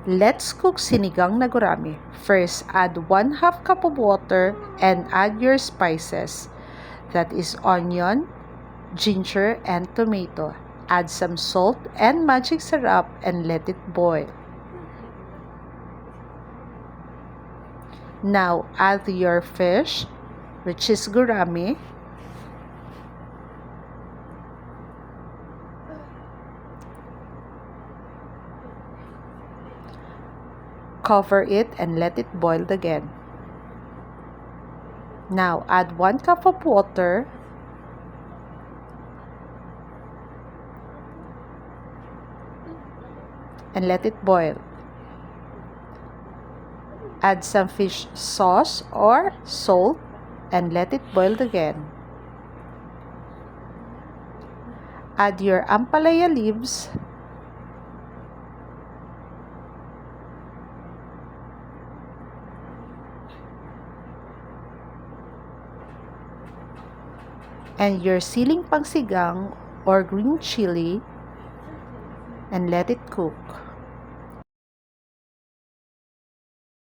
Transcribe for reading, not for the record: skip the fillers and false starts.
Let's cook sinigang na gurame. First, add 1/2 cup of water and add your spices. That is onion, ginger, and tomato. Add some salt and magic syrup and let it boil. Now, add your fish, which is gurame. Cover it and let it boil again. Now, add 1 cup of water and let it boil. Add some fish sauce or salt and let it boil again. Add your ampalaya leaves and your siling pangsigang or green chili and let it cook.